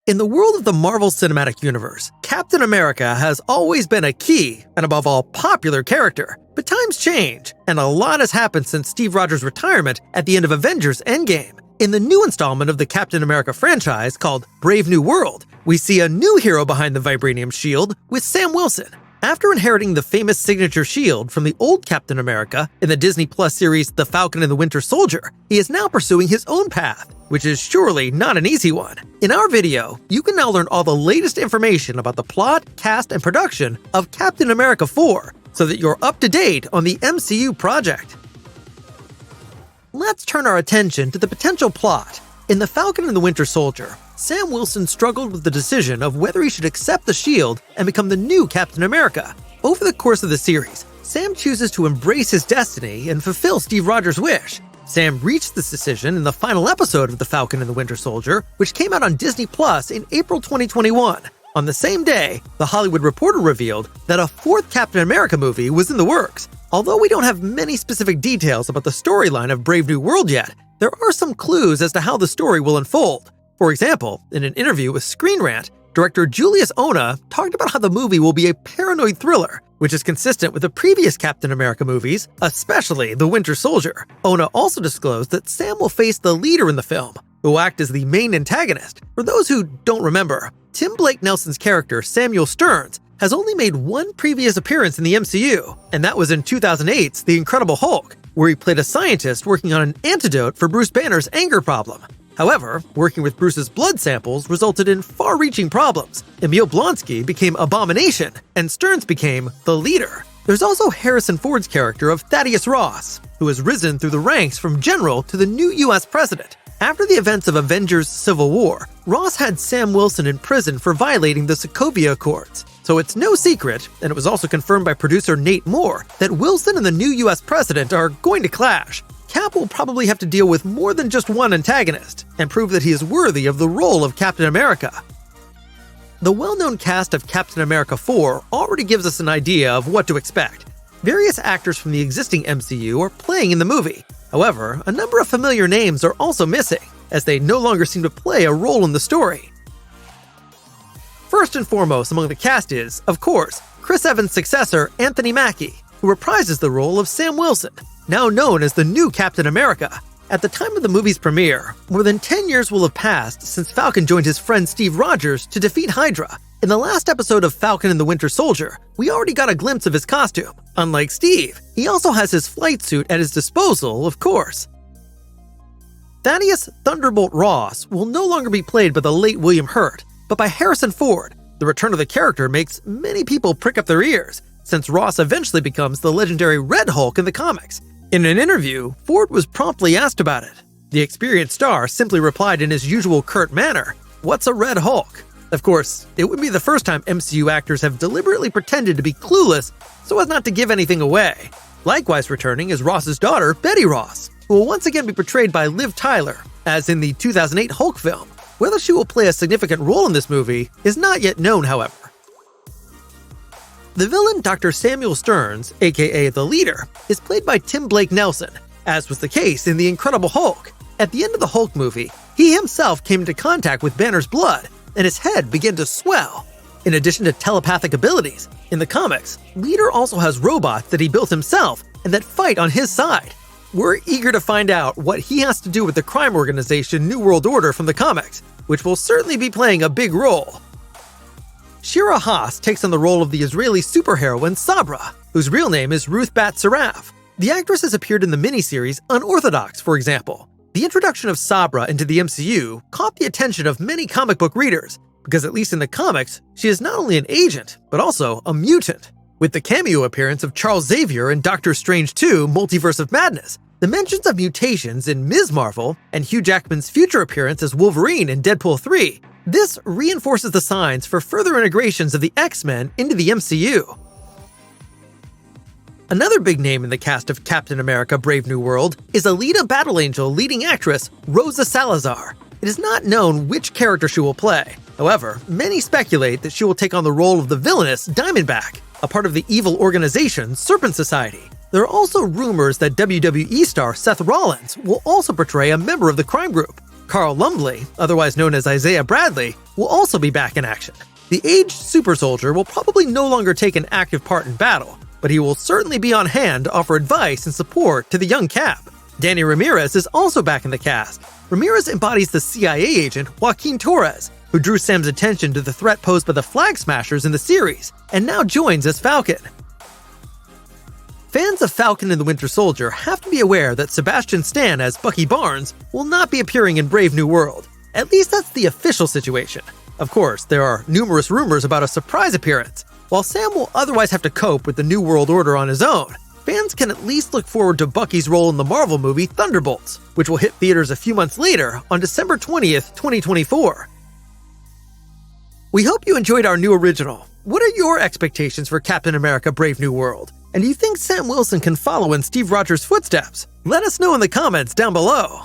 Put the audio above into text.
In the world of the Marvel Cinematic Universe, Captain America has always been a key, and above all, popular character. But times change, and a lot has happened since Steve Rogers' retirement at the end of Avengers Endgame. In the new installment of the Captain America franchise called Brave New World, we see a new hero behind the vibranium shield with Sam Wilson. After inheriting the famous signature shield from the old Captain America in the Disney Plus series The Falcon and the Winter Soldier, he is now pursuing his own path, which is surely not an easy one. In our video, you can now learn all the latest information about the plot, cast, and production of Captain America 4, so that you're up to date on the MCU project. Let's turn our attention to the potential plot. In The Falcon and the Winter Soldier, Sam Wilson struggled with the decision of whether he should accept the shield and become the new Captain America. Over the course of the series, Sam chooses to embrace his destiny and fulfill Steve Rogers' wish. Sam reached this decision in the final episode of The Falcon and the Winter Soldier, which came out on Disney Plus in April 2021. On the same day, The Hollywood Reporter revealed that a fourth Captain America movie was in the works. Although we don't have many specific details about the storyline of Brave New World yet, there are some clues as to how the story will unfold. For example, in an interview with Screen Rant, director Julius Ona talked about how the movie will be a paranoid thriller, which is consistent with the previous Captain America movies, especially The Winter Soldier. Ona also disclosed that Sam will face the leader in the film, who will act as the main antagonist. For those who don't remember, Tim Blake Nelson's character, Samuel Stearns, has only made one previous appearance in the MCU, and that was in 2008's The Incredible Hulk, where he played a scientist working on an antidote for Bruce Banner's anger problem. However, working with Bruce's blood samples resulted in far-reaching problems. Emil Blonsky became Abomination, and Stearns became the leader. There's also Harrison Ford's character of Thaddeus Ross, who has risen through the ranks from general to the new US president. After the events of Avengers Civil War, Ross had Sam Wilson in prison for violating the Sokovia Accords. So it's no secret, and it was also confirmed by producer Nate Moore, that Wilson and the new US president are going to clash. Cap will probably have to deal with more than just one antagonist, and prove that he is worthy of the role of Captain America. The well-known cast of Captain America 4 already gives us an idea of what to expect. Various actors from the existing MCU are playing in the movie. However, a number of familiar names are also missing, as they no longer seem to play a role in the story. First and foremost among the cast is, of course, Chris Evans' successor, Anthony Mackie, who reprises the role of Sam Wilson, now known as the new Captain America. At the time of the movie's premiere, more than 10 years will have passed since Falcon joined his friend Steve Rogers to defeat Hydra. In the last episode of Falcon and the Winter Soldier, we already got a glimpse of his costume. Unlike Steve, he also has his flight suit at his disposal, of course. Thaddeus Thunderbolt Ross will no longer be played by the late William Hurt, but by Harrison Ford. The return of the character makes many people prick up their ears, since Ross eventually becomes the legendary Red Hulk in the comics. In an interview, Ford was promptly asked about it. The experienced star simply replied in his usual curt manner, "What's a Red Hulk?" Of course, it would be the first time MCU actors have deliberately pretended to be clueless so as not to give anything away. Likewise returning is Ross's daughter, Betty Ross, who will once again be portrayed by Liv Tyler, as in the 2008 Hulk film. Whether she will play a significant role in this movie is not yet known, however. The villain, Dr. Samuel Stearns, aka the Leader, is played by Tim Blake Nelson, as was the case in The Incredible Hulk. At the end of the Hulk movie, he himself came into contact with Banner's blood, and his head began to swell. In addition to telepathic abilities, in the comics, Leader also has robots that he built himself and that fight on his side. We're eager to find out what he has to do with the crime organization New World Order from the comics, which will certainly be playing a big role. Shira Haas takes on the role of the Israeli superheroine Sabra, whose real name is Ruth Bat Saraf. The actress has appeared in the miniseries Unorthodox, for example. The introduction of Sabra into the MCU caught the attention of many comic book readers, because at least in the comics, she is not only an agent, but also a mutant. With the cameo appearance of Charles Xavier in Doctor Strange 2: Multiverse of Madness, the mentions of mutations in Ms. Marvel, and Hugh Jackman's future appearance as Wolverine in Deadpool 3, this reinforces the signs for further integrations of the X-Men into the MCU. Another big name in the cast of Captain America Brave New World is Alita Battle Angel leading actress Rosa Salazar. It is not known which character she will play. However, many speculate that she will take on the role of the villainous Diamondback, a part of the evil organization Serpent Society. There are also rumors that WWE star Seth Rollins will also portray a member of the crime group. Carl Lumbly, otherwise known as Isaiah Bradley, will also be back in action. The aged super soldier will probably no longer take an active part in battle, but he will certainly be on hand to offer advice and support to the young Cap. Danny Ramirez is also back in the cast. Ramirez embodies the CIA agent Joaquin Torres, who drew Sam's attention to the threat posed by the Flag Smashers in the series, and now joins as Falcon. Fans of Falcon and the Winter Soldier have to be aware that Sebastian Stan as Bucky Barnes will not be appearing in Brave New World. At least that's the official situation. Of course, there are numerous rumors about a surprise appearance. While Sam will otherwise have to cope with the New World Order on his own, fans can at least look forward to Bucky's role in the Marvel movie Thunderbolts, which will hit theaters a few months later on December 20th, 2024. We hope you enjoyed our new original. What are your expectations for Captain America Brave New World? And do you think Sam Wilson can follow in Steve Rogers' footsteps? Let us know in the comments down below.